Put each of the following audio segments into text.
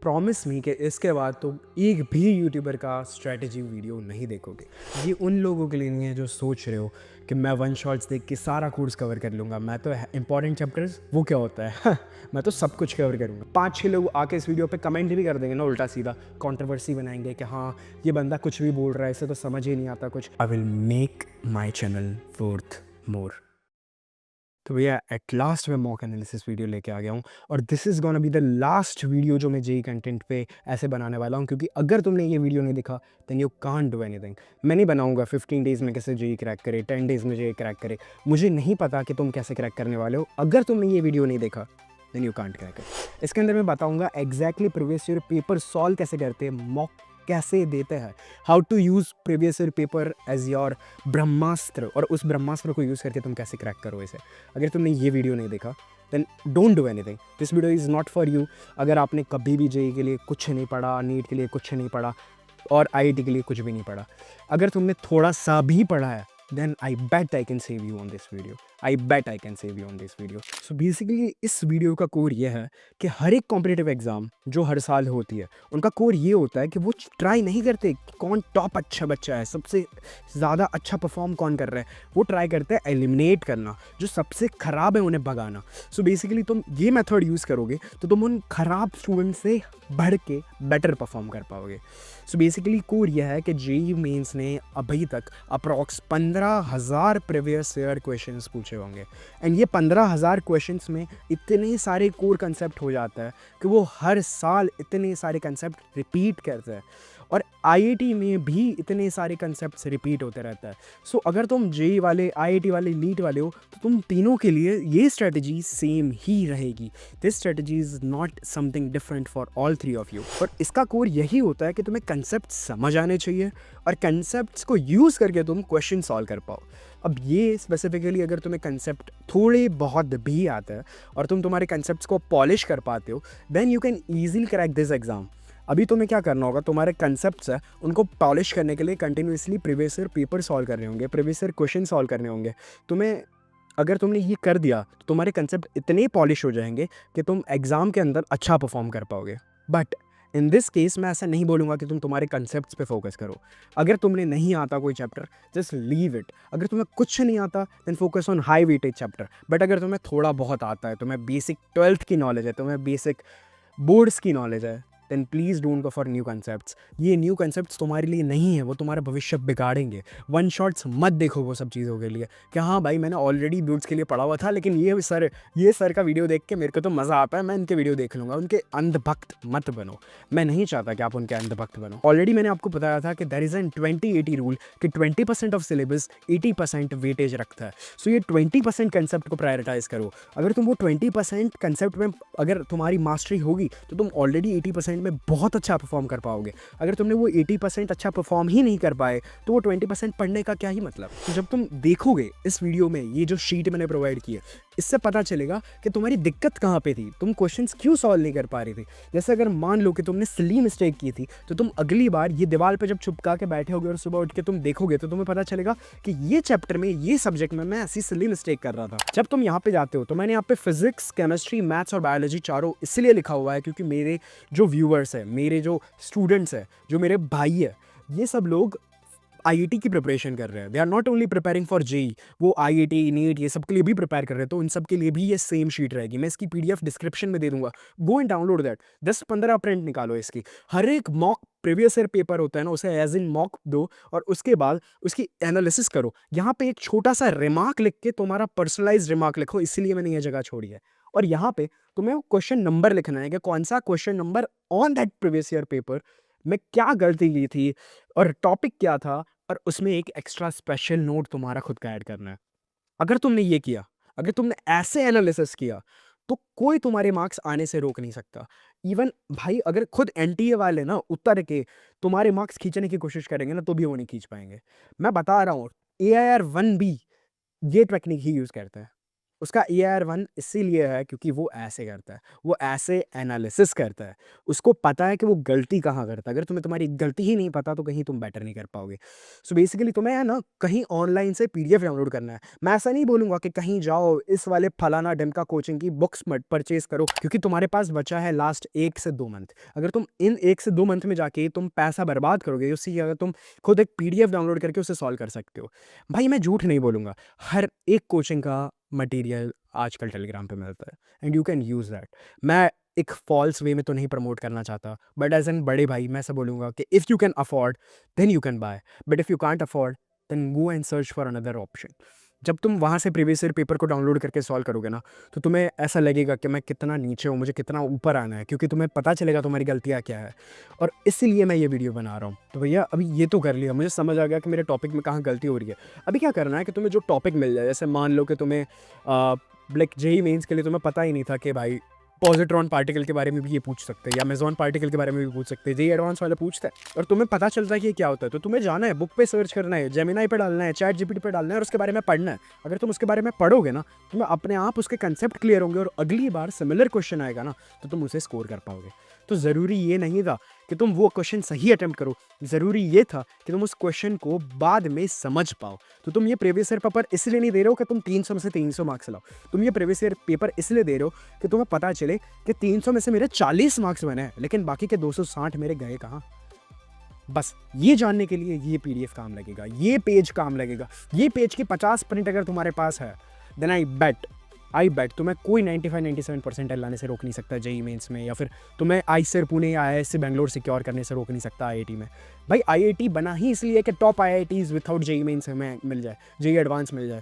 Promise me कि इसके बाद तुम एक भी यूट्यूबर का स्ट्रैटेजी वीडियो नहीं देखोगे। ये उन लोगों के लिए नहीं है जो सोच रहे हो कि मैं वन शॉट्स देख के सारा कोर्स कवर कर लूँगा, मैं तो इंपॉर्टेंट चैप्टर्स वो क्या होता है मैं तो सब कुछ कवर करूँगा। 5-6 लोग आके इस वीडियो पे कमेंट भी कर देंगे ना उल्टा सीधा, कंट्रोवर्सी बनाएंगे कि हाँ ये बंदा कुछ भी बोल रहा है, इसे तो समझ ही नहीं आता कुछ। I will make my channel worth more. तो भैया एट लास्ट मैं मॉक एनालिसिस वीडियो लेके आ गया हूँ और this is gonna be the last video जो मैं जेई कंटेंट पे ऐसे बनाने वाला हूँ, क्योंकि अगर तुमने ये वीडियो नहीं देखा then you can't do anything. मैं नहीं बनाऊंगा 15 डेज़ में कैसे जेई क्रैक करे, 10 डेज़ में जेई क्रैक करे। मुझे नहीं पता कि तुम कैसे क्रैक करने वाले हो। अगर तुमने ये वीडियो नहीं देखा then you can't crack it. इसके अंदर मैं बताऊँगा exactly previous year paper solve कैसे करते हैं, मॉक कैसे देते हैं, how to use previous year paper as your ब्रह्मास्त्र, और उस ब्रह्मास्त्र को यूज़ करके तुम कैसे क्रैक करो इसे। अगर तुमने ये वीडियो नहीं देखा then don't do anything, this video is not for you. अगर आपने कभी भी जेई के लिए कुछ नहीं पढ़ा, नीट के लिए कुछ नहीं पढ़ा और आईआईटी के लिए कुछ भी नहीं पढ़ा, अगर तुमने थोड़ा सा भी पढ़ा है then I bet I can save you on this video. I bet I can save you on this video. So basically इस वीडियो का कोर ये है कि हर एक कॉम्पिटिटिव एग्ज़ाम जो हर साल होती है उनका कोर ये होता है कि वो ट्राई नहीं करते कि कौन टॉप अच्छा बच्चा है, सबसे ज़्यादा अच्छा परफॉर्म कौन कर रहा है। वो ट्राई करते हैं एलिमिनेट करना, जो सबसे ख़राब है उन्हें भगाना। सो बेसिकली तुम ये मेथड यूज़ करोगे तो तुम उन ख़राब स्टूडेंट से बढ़ के बेटर परफॉर्म कर पाओगे। सो बेसिकली कोर यह है कि जेईई मेंस ने अभी तक अप्रॉक्स 15,000 प्रीवियस ईयर क्वेश्चंस पूछे होंगे एंड ये 15,000 क्वेश्चंस में इतने सारे कोर कंसेप्ट हो जाता है कि वो हर साल इतने सारे कंसेप्ट रिपीट करते हैं और आईआईटी में भी इतने सारे कंसेप्ट्स रिपीट होते रहता है। सो अगर तुम जेईई वाले, आईआईटी वाले, नीट वाले हो तो तुम तीनों के लिए ये स्ट्रेटजी सेम ही रहेगी। This strategy is not something different for all three of you. और इसका कोर यही होता है कि तुम्हें कंसेप्ट समझ आने चाहिए और कंसेप्ट्स को यूज़ करके तुम क्वेश्चन सॉल्व कर पाओ। अब ये स्पेसिफिकली अगर तुम्हें कंसेप्ट थोड़े बहुत भी आता है और तुम तुम्हारे कंसेप्ट्स को पॉलिश कर पाते हो then you can easily crack this exam. अभी तुम्हें क्या करना होगा, तुम्हारे कंसेप्ट्स है उनको पॉलिश करने के लिए continuously previous year paper solve करने होंगे, प्रीवियस ईयर क्वेश्चन सॉल्व करने होंगे। तुम्हें अगर तुमने ये कर दिया तो तुम्हारे कंसेप्ट इतने पॉलिश हो जाएंगे कि तुम एग्ज़ाम के अंदर अच्छा परफॉर्म कर पाओगे। बट इन दिस केस मैं ऐसा नहीं बोलूँगा कि तुम तुम्हारे कंसेप्ट्स पे फोकस करो। अगर तुमने नहीं आता कोई चैप्टर जस्ट लीव इट। अगर तुम्हें कुछ नहीं आता then focus on high weightage chapter. But अगर तुम्हें थोड़ा बहुत आता है, तुम्हें बेसिक 12th की नॉलेज है, तुम्हें बेसिक बोर्ड्स की नॉलेज है, then please don't go for new concepts. ये न्यू कंसेप्ट्स तुम्हारे लिए नहीं है, वो तुम्हारा भविष्य बिगाड़ेंगे। वन शॉट्स मत देखो वो सब चीज़ों के लिए कि हाँ भाई मैंने ऑलरेडी बोर्ड्स के लिए पढ़ा हुआ था, लेकिन ये सर का वीडियो देख के मेरे को तो मज़ा आता है, मैं इनके वीडियो देख लूँगा। उनके अंधभक्त मत बनो। मैं नहीं चाहता कि आप उनके अंधभक्त बनो। ऑलरेडी मैंने आपको बताया था कि देयर इज़ एन 20-80 रूल कि 20% ऑफ सिलेबस 80% वेटेज रखता है। सो ये 20% कंसेप्ट को प्रायोरिटाइज़ करो। अगर तुम वो 20% कंसेप्ट में अगर तुम्हारी मास्टरी होगी तो तुम ऑलरेडी 80% में बहुत अच्छा परफॉर्म कर पाओगे। अगर तुमने वो 80% अच्छा परफॉर्म ही नहीं कर पाए तो वो 20% पढ़ने का क्या ही मतलब। तो जब तुम देखोगे इस वीडियो में ये जो शीट मैंने प्रोवाइड की है, इससे पता चलेगा कि तुम्हारी दिक्कत कहाँ पे थी, तुम क्वेश्चंस क्यों सॉल्व नहीं कर पा रही थी। जैसे अगर मान लो कि तुमने सिली मिस्टेक की थी तो तुम अगली बार ये दीवार पे जब छुपका के बैठे होगे और सुबह उठ के तुम देखोगे तो तुम्हें पता चलेगा कि ये चैप्टर में, ये सब्जेक्ट में मैं ऐसी सिली मिस्टेक कर रहा था। जब तुम यहाँ पे जाते हो तो मैंने यहाँ पे फिजिक्स, केमिस्ट्री, मैथ्स और बायोलॉजी चारों इसलिए लिखा हुआ है क्योंकि मेरे जो व्यूअर्स है, मेरे जो स्टूडेंट्स हैं, जो मेरे भाई है, ये सब लोग आईआईटी की प्रिपरेशन कर रहे हैं। They are not only preparing for JEE, वो आईआईटी, नीट ये सब के लिए भी प्रिपेयर कर रहे हैं। तो उन सब के लिए भी ये सेम शीट रहेगी। मैं इसकी पीडीएफ डिस्क्रिप्शन में दे दूंगा, go and download that. 10-15 print निकालो इसकी। हर एक मॉक प्रीवियस ईयर पेपर होता है ना, उसे एज इन मॉक दो और उसके बाद उसकी एनालिसिस करो। यहाँ पे एक छोटा सा रिमार्क लिख के, तुम्हारा पर्सनलाइज रिमार्क लिखो, इसलिए मैंने ये जगह छोड़ी है। और यहाँ पे तुम्हें क्वेश्चन नंबर लिखना है कि कौन सा question number on that previous year paper में क्या गलती की थी और टॉपिक क्या था, और उसमें एक एक्स्ट्रा स्पेशल नोट तुम्हारा खुद का ऐड करना है। अगर तुमने ये किया, अगर तुमने ऐसे एनालिसिस किया तो कोई तुम्हारे मार्क्स आने से रोक नहीं सकता। इवन भाई अगर खुद एनटीए वाले ना उतर के तुम्हारे मार्क्स खींचने की कोशिश करेंगे ना तो भी वो नहीं खींच पाएंगे। मैं बता रहा हूँ, AIR 1B ये टेक्निक ही यूज़ करता है। उसका EIR 1 इसीलिए है क्योंकि वो ऐसे करता है, वो ऐसे एनालिसिस करता है। उसको पता है कि वो गलती कहाँ करता है। अगर तुम्हें तुम्हारी गलती ही नहीं पता तो कहीं तुम बेटर नहीं कर पाओगे। सो बेसिकली तुम्हें है ना कहीं ऑनलाइन से पीडीएफ डाउनलोड करना है। मैं ऐसा नहीं बोलूँगा कि कहीं जाओ इस वाले फलाना ढिमका कोचिंग की बुक्स मत परचेज़ करो क्योंकि तुम्हारे पास बचा है लास्ट 1 से 2 मंथ। अगर तुम इन 1 से 2 मंथ में जाके तुम पैसा बर्बाद करोगे, उससे अगर तुम खुद एक पीडीएफ डाउनलोड करके उसे सॉल्व कर सकते हो। भाई मैं झूठ नहीं बोलूँगा, हर एक कोचिंग का मटेरियल आजकल टेलीग्राम पे मिलता है and you can use that. मैं एक फॉल्स वे में तो नहीं प्रमोट करना चाहता, बट एज़ एन बड़े भाई मैं ऐसा बोलूँगा कि if you can afford then you can buy, but if you can't afford then go and search for another option. जब तुम वहाँ से प्रीवियस ईयर पेपर को डाउनलोड करके सॉल्व करोगे ना, तो तुम्हें ऐसा लगेगा कि मैं कितना नीचे हूँ, मुझे कितना ऊपर आना है, क्योंकि तुम्हें पता चलेगा तुम्हारी गलतियाँ क्या है। और इसीलिए मैं ये वीडियो बना रहा हूँ। तो भैया अभी ये तो कर लिया, मुझे समझ आ गया कि मेरे टॉपिक में कहाँ गलती हो रही है। अभी क्या करना है कि तुम्हें जो टॉपिक मिल जाए, जैसे मान लो कि तुम्हें लाइक जेईई मेंस के लिए तुम्हें पता ही नहीं था कि भाई पॉजिट्रॉन पार्टिकल के बारे में भी ये पूछ सकते हैं या मेसॉन पार्टिकल के बारे में भी पूछ सकते हैं। जेईई एडवांस वाले पूछते हैं और तुम्हें पता चलता है कि ये क्या होता है, तो तुम्हें जाना है, बुक पे सर्च करना है, जेमिनाई पे डालना है, चैट जीपीटी पे डालना है और उसके बारे में पढ़ना है। अगर तुम उसके बारे में पढ़ोगे ना, तुम्हें अपने आप उसके कंसेप्ट क्लियर होंगे और अगली बार सिमिलर क्वेश्चन आएगा ना, तो तुम उसे स्कोर कर पाओगे। तो ज़रूरी ये नहीं था कि तुम वो क्वेश्चन सही अटेम्प्ट करो, ज़रूरी ये था कि तुम उस क्वेश्चन को बाद में समझ पाओ। तो तुम ये प्रीवियस ईयर पेपर इसलिए नहीं दे रहे हो कि तुम 300 में से 300 मार्क्स लाओ, तुम ये प्रीवियस ईयर पेपर इसलिए दे रहे हो कि तुम्हें पता चले कि 300 में से मेरे 40 मार्क्स बने हैं, लेकिन बाकी के 260 मेरे गए कहाँ। बस ये जानने के लिए ये पीडीएफ काम लगेगा, ये पेज काम लगेगा। ये पेज की 50 प्रिंट अगर तुम्हारे पास है, देन आई बेट तुम्हें कोई 95-97 परसेंटाइल लाने से रोक नहीं सकता जेईई मेंस में, या फिर तुम्हें आईसीआर पुणे या आईआईएससी बैंगलोर सिक्योर करने से रोक नहीं सकता आईआईटी में। भाई आईआईटी बना ही इसलिए कि top IITs without JEE Mains में मिल जाए, जेईई एडवांस मिल जाए।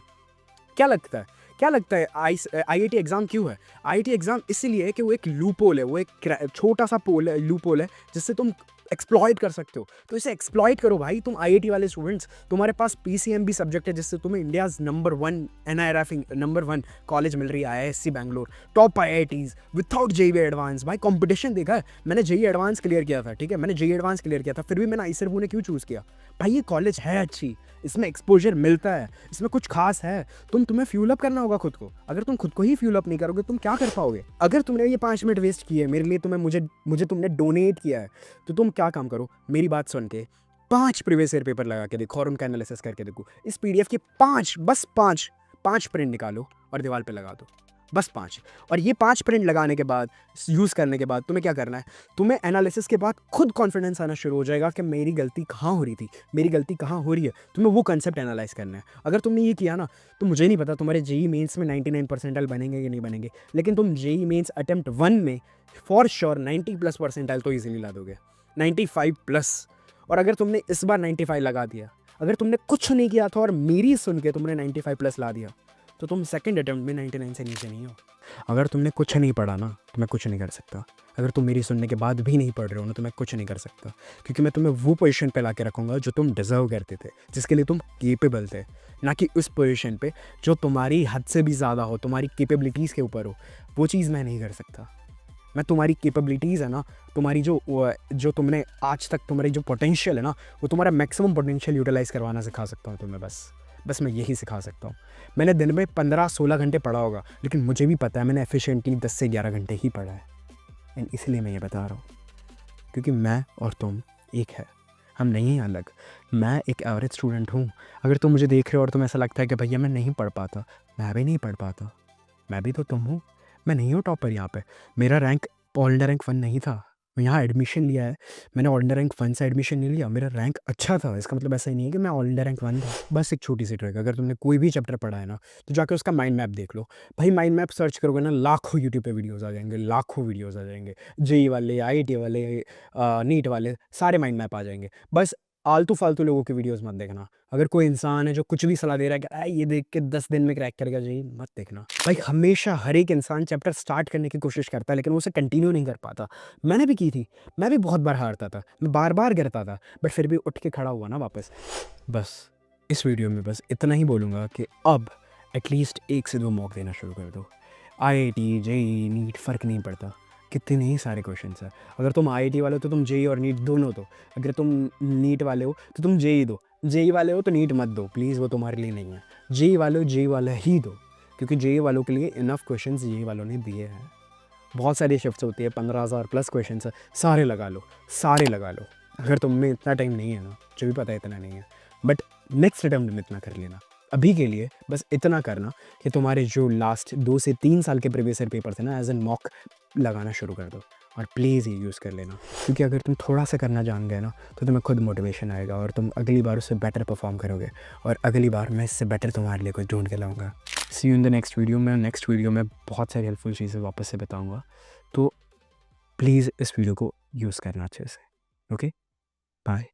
क्या लगता है, क्या लगता है आईआईटी एग्ज़ाम क्यों है? आईआईटी एग्ज़ाम इसलिए है कि वो एक लूपहोल है, वो एक छोटा सा पोल है, लूपहोल है, जिससे तुम एक्सप्लॉइट कर सकते हो। तो इसे एक्सप्लॉइट करो भाई, तुम आईआईटी वाले स्टूडेंट्स। तुम्हारे पास पीसीएमबी सब्जेक्ट है जिससे तुम्हें India's number 1 NIRF number 1 college मिल रही है, IISc Bangalore, top IITs without JEE advance. भाई कंपटीशन देखा है, मैंने जेईई एडवांस क्लियर किया था, ठीक है, मैंने जेईई एडवांस क्लियर किया था, फिर भी मैंने आईसीआर पुणे क्यों चूज़ किया? भाई ये कॉलेज है अच्छी, इसमें एक्सपोजर मिलता है, इसमें कुछ खास है। तुम्हें फ्यूल अप करना होगा खुद को। अगर तुम खुद को ही फ्यूल अप नहीं करोगे तुम क्या कर पाओगे? अगर तुमने ये 5 मिनट वेस्ट किए मेरे लिए, तुम्हें मुझे तुमने डोनेट किया है, तो तुम क्या काम करो, मेरी बात सुन के 5 प्रीवियस ईयर पेपर लगा के देखो और उनका एनालिसिस करके देखो। इस पीडीएफ के 5, बस 5 प्रिंट निकालो और दीवार पे लगा दो, बस 5। और ये 5 प्रिंट लगाने के बाद, यूज़ करने के बाद तुम्हें क्या करना है, तुम्हें एनालिसिस के बाद खुद कॉन्फिडेंस आना शुरू हो जाएगा कि मेरी गलती कहाँ हो रही थी, मेरी गलती कहाँ हो रही है। तुम्हें वो कंसेप्ट एनालाइज करना है। अगर तुमने ये किया ना, तो मुझे नहीं पता तुम्हारे जेईई मेंस में 99 परसेंटाइल बनेंगे कि नहीं बनेंगे, लेकिन तुम जेईई मेंस अटेम्प्ट 1 में फॉर श्योर 90+ परसेंटाइल तो ईजिली ला दोगे, 95+। और अगर तुमने इस बार 95 लगा दिया, अगर तुमने कुछ नहीं किया था और मेरी सुन के तुमने 95+ ला दिया, तो तुम सेकंड अटेम्प्ट में 99 से नीचे नहीं हो। अगर तुमने कुछ नहीं पढ़ा ना, तो मैं कुछ नहीं कर सकता। अगर तुम मेरी सुनने के बाद भी नहीं पढ़ रहे हो ना, तो मैं कुछ नहीं कर सकता, क्योंकि मैं तुम्हें वो पोजीशन पे ला के रखूँगा जो तुम डिज़र्व करते थे, जिसके लिए तुम केपेबल थे, ना कि उस पोजीशन पे जो तुम्हारी हद से भी ज़्यादा हो, तुम्हारी कैपेबिलिटीज़ के ऊपर हो। वो चीज़ मैं नहीं कर सकता। मैं तुम्हारी कैपेबिलिटीज़ है ना, तुम्हारी जो तुमने आज तक, तुम्हारी जो पोटेंशियल है ना, वो तुम्हारा मैक्सिमम पोटेंशियल यूटिलाइज़ करवाना सिखा सकता हूँ तुम्हें। बस मैं यही सिखा सकता हूँ। मैंने दिन में 15-16 घंटे पढ़ा होगा, लेकिन मुझे भी पता है मैंने एफिशिएंटली 10 से 11 घंटे ही पढ़ा है। एंड इसलिए मैं ये बता रहा हूँ, क्योंकि मैं और तुम एक है, हम नहीं हैं अलग। मैं एक एवरेज स्टूडेंट हूँ। अगर तुम मुझे देख रहे हो और तुम्हें ऐसा लगता है कि भैया मैं नहीं पढ़ पाता, मैं भी नहीं पढ़ पाता, मैं भी तो तुम हूँ। मैं नहीं हूँ टॉपर यहाँ पे। मेरा रैंक ऑल इंडिया रैंक 1 नहीं था। मैं यहाँ एडमिशन लिया है, मैंने ऑल इंडिया रैंक 1 से एडमिशन नहीं लिया। मेरा रैंक अच्छा था, इसका मतलब ऐसा ही नहीं है कि मैं ऑल इंडिया रैंक 1 था। बस एक छोटी सी ट्रिक, अगर तुमने कोई भी चैप्टर पढ़ा है ना, तो जाकर उसका माइंड मैप देख लो। भाई माइंड मैप सर्च करोगे ना, लाखों यूट्यूब पे वीडियोज़ आ जाएंगे, लाखों वीडियोज़ आ जाएंगे। जेईई वाले, आईआईटी वाले, नीट वाले, सारे माइंड मैप आ जाएंगे। बस आलतू फालतू लोगों की वीडियोस मत देखना। अगर कोई इंसान है जो कुछ भी सलाह दे रहा है कि ये देख के 10 दिन में क्रैक करेगा जेईई, मत देखना। भाई हमेशा हर एक इंसान चैप्टर स्टार्ट करने की कोशिश करता है, लेकिन वो उसे कंटिन्यू नहीं कर पाता। मैंने भी की थी, मैं भी बहुत बार हारता था, मैं बार बार गिरता था, बट फिर भी उठ के खड़ा हुआ ना वापस। बस इस वीडियो में बस इतना ही बोलूँगा कि अब एटलीस्ट 1 से 2 मॉक देना शुरू कर दो। आईआईटी, जेईई, नीट फ़र्क नहीं पड़ता, कितने ही सारे क्वेश्चंस हैं। अगर तुम आईआईटी वाले हो तो तुम जेईई और नीट दोनों दो। अगर तुम नीट वाले हो तो तुम जेईई दो। जेईई वाले हो तो नीट मत दो प्लीज़, वो तुम्हारे लिए नहीं है। जेईई वाले हो, जेईई वाला ही दो। क्योंकि जे वालों के लिए इनफ क्वेश्चंस जे वालों ने दिए हैं। बहुत सारी शिफ्ट्स होती है, 15,000 प्लस क्वेश्चन है, सारे लगा लो, सारे लगा लो। अगर तुम में इतना टाइम नहीं है ना, जो भी पता है इतना नहीं है, बट नेक्स्ट अटेम्प्ट में इतना कर लेना। अभी के लिए बस इतना करना कि तुम्हारे जो लास्ट 2 से 3 साल के प्रीवियस ईयर पेपर थे ना, एज एन मॉक लगाना शुरू कर दो और प्लीज़ ये यूज़ कर लेना। क्योंकि अगर तुम थोड़ा सा करना जान गए ना, तो तुम्हें खुद मोटिवेशन आएगा और तुम अगली बार उससे बेटर परफॉर्म करोगे, और अगली बार मैं इससे बेटर तुम्हारे लिए कुछ ढूंढ के लाऊंगा। See you in the next video में। नेक्स्ट वीडियो में बहुत सारी हेल्पफुल चीज़ें वापस से बताऊँगा, तो प्लीज़ इस वीडियो को यूज़ करना अच्छे से। Okay, bye.